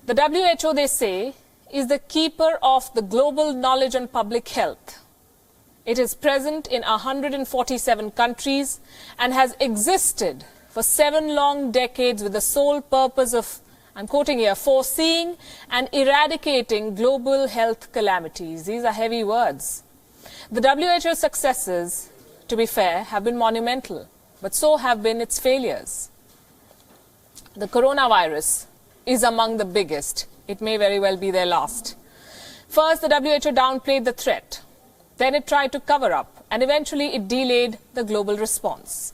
The WHO, they say, is the keeper of the global knowledge on public health. It is present in 147 countries and has existed for 7 long decades with the sole purpose of, I'm quoting here, foreseeing and eradicating global health calamities. These are heavy words. The WHO's successes, to be fair, have been monumental, but so have been its failures. The coronavirus is among the biggest. It may very well be their last. First, the WHO downplayed the threat. Then it tried to cover up, and eventually it delayed the global response.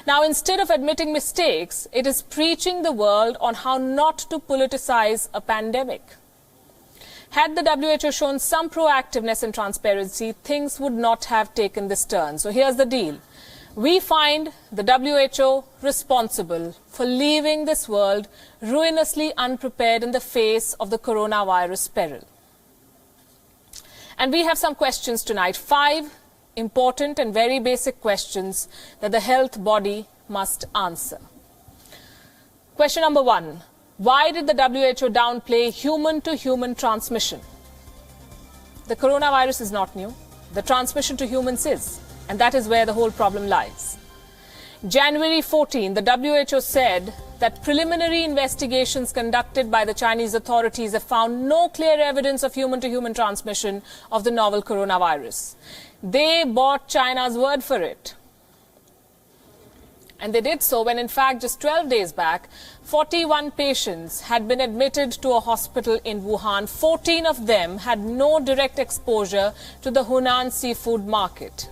Now, instead of admitting mistakes, it is preaching the world on how not to politicize a pandemic. Had the WHO shown some proactiveness and transparency, things would not have taken this turn. So here's the deal. We find the WHO responsible for leaving this world ruinously unprepared in the face of the coronavirus peril. And we have some questions tonight, 5 important and very basic questions that the health body must answer. Question number 1. Why did the WHO downplay human-to-human transmission? The coronavirus is not new. The transmission to humans is. And that is where the whole problem lies. January 14, the WHO said that preliminary investigations conducted by the Chinese authorities have found no clear evidence of human-to-human transmission of the novel coronavirus. They bought China's word for it. And they did so when, in fact, just 12 days back, 41 patients had been admitted to a hospital in Wuhan. 14 of them had no direct exposure to the Hunan seafood market.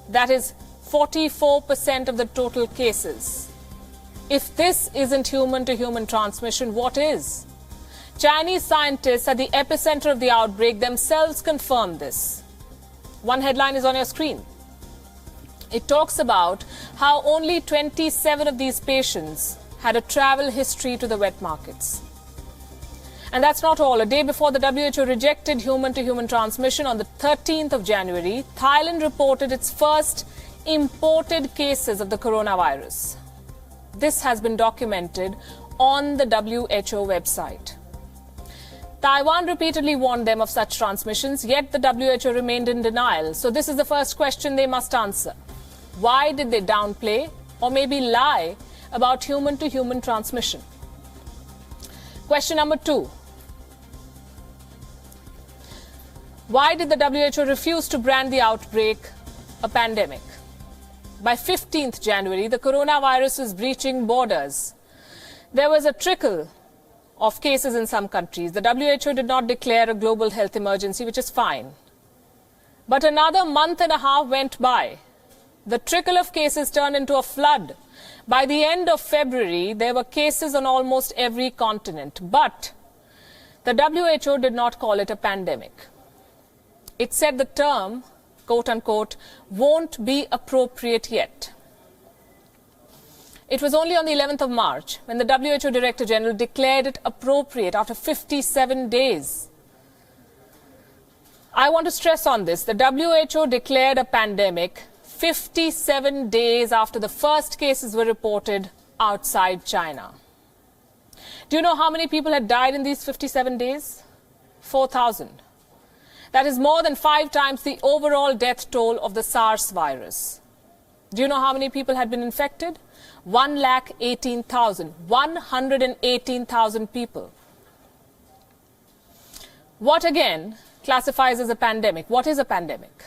That is 44% of the total cases. If this isn't human-to-human transmission, what is? Chinese scientists at the epicenter of the outbreak themselves confirmed this. One headline is on your screen. It talks about how only 27 of these patients had a travel history to the wet markets. And that's not all. A day before the WHO rejected human-to-human transmission on the 13th of January, Thailand reported its first imported cases of the coronavirus. This has been documented on the WHO website. Taiwan repeatedly warned them of such transmissions, yet the WHO remained in denial. So this is the first question they must answer. Why did they downplay or maybe lie about human-to-human transmission? Question number 2. Why did the WHO refuse to brand the outbreak a pandemic? By 15th January, the coronavirus was breaching borders. There was a trickle of cases in some countries. The WHO did not declare a global health emergency, which is fine. But another month and a half went by. The trickle of cases turned into a flood. By the end of February, there were cases on almost every continent. But the WHO did not call it a pandemic. It said the term, quote-unquote, won't be appropriate yet. It was only on the 11th of March when the WHO Director General declared it appropriate after 57 days. I want to stress on this. The WHO declared a pandemic 57 days after the first cases were reported outside China. Do you know how many people had died in these 57 days? 4,000. That is more than 5 times the overall death toll of the SARS virus. Do you know how many people had been infected? 118,000. 118,000 people. What again classifies as a pandemic? What is a pandemic?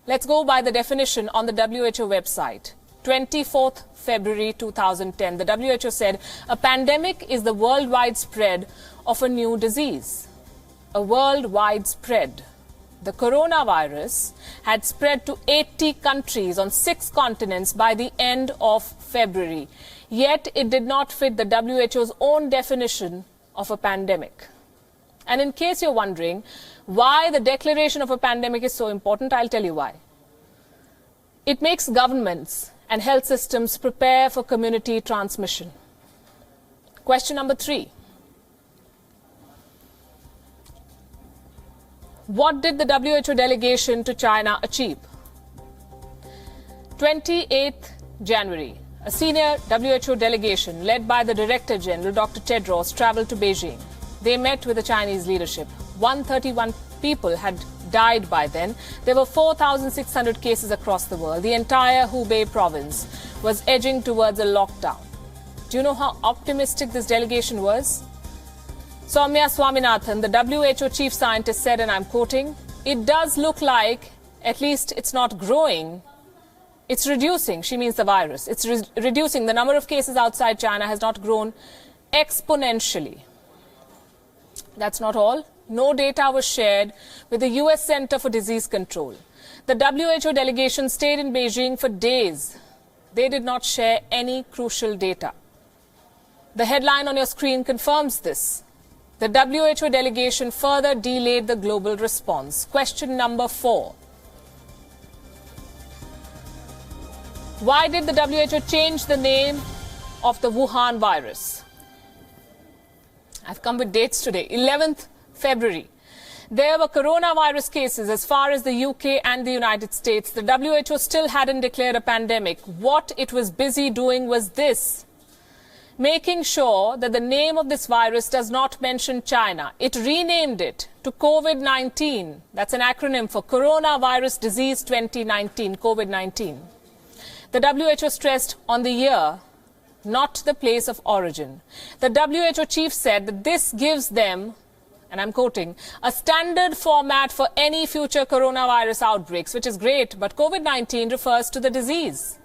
Let's go by the definition on the WHO website. 24th February 2010, the WHO said a pandemic is the worldwide spread of a new disease. A worldwide spread. The coronavirus had spread to 80 countries on 6 continents by the end of February. Yet it did not fit the WHO's own definition of a pandemic. And in case you're wondering why the declaration of a pandemic is so important, I'll tell you why. It makes governments and health systems prepare for community transmission. Question number 3. What did the WHO delegation to China achieve? 28th January, a senior WHO delegation led by the Director General, Dr. Tedros, traveled to Beijing. They met with the Chinese leadership. 131 people had died by then. There were 4,600 cases across the world. The entire Hubei province was edging towards a lockdown. Do you know how optimistic this delegation was? Soumya Swaminathan, the WHO chief scientist, said, and I'm quoting, "It does look like, at least it's not growing, it's reducing." She means the virus. It's reducing. The number of cases outside China has not grown exponentially. That's not all. No data was shared with the US Center for Disease Control. The WHO delegation stayed in Beijing for days. They did not share any crucial data. The headline on your screen confirms this. The WHO delegation further delayed the global response. Question number 4. Why did the WHO change the name of the Wuhan virus? I've come with dates today. 11th February. There were coronavirus cases as far as the UK and the United States. The WHO still hadn't declared a pandemic. What it was busy doing was this: making sure that the name of this virus does not mention China. It renamed it to COVID-19. That's an acronym for Coronavirus Disease 2019, COVID-19. The WHO stressed on the year, not the place of origin. The WHO chief said that this gives them, and I'm quoting, a standard format for any future coronavirus outbreaks, which is great, but COVID-19 refers to the disease.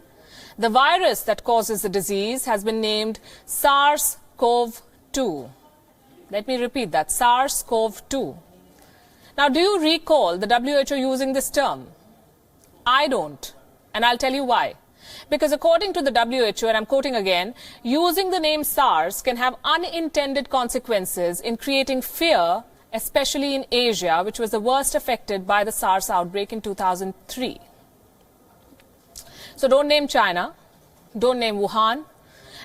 The virus that causes the disease has been named SARS-CoV-2. Let me repeat that, SARS-CoV-2. Now, do you recall the WHO using this term? I don't, and I'll tell you why. Because according to the WHO, and I'm quoting again, using the name SARS can have unintended consequences in creating fear, especially in Asia, which was the worst affected by the SARS outbreak in 2003. So don't name China, don't name Wuhan,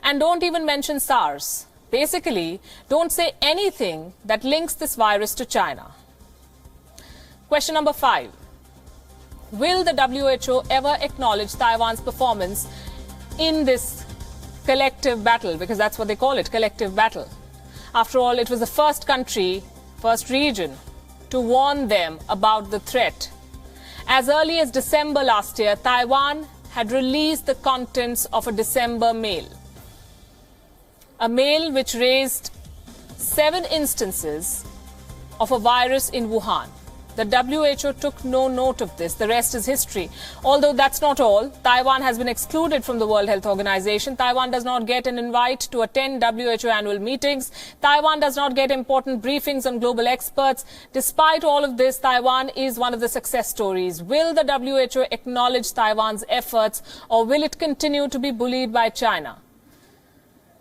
and don't even mention SARS. Basically, don't say anything that links this virus to China. Question number 5. Will the WHO ever acknowledge Taiwan's performance in this collective battle? Because that's what they call it, collective battle. After all, it was the first country, first region, to warn them about the threat. As early as December last year, Taiwan had released the contents of a December mail. A mail which raised 7 instances of a virus in Wuhan. The WHO took no note of this. The rest is history. Although that's not all. Taiwan has been excluded from the World Health Organization. Taiwan does not get an invite to attend WHO annual meetings. Taiwan does not get important briefings on global experts. Despite all of this, Taiwan is one of the success stories. Will the WHO acknowledge Taiwan's efforts, or will it continue to be bullied by China?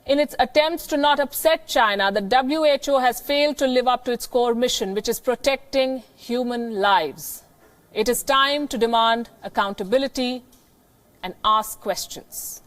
In its attempts to not upset China, the WHO has failed to live up to its core mission, which is protecting human lives. It is time to demand accountability and ask questions.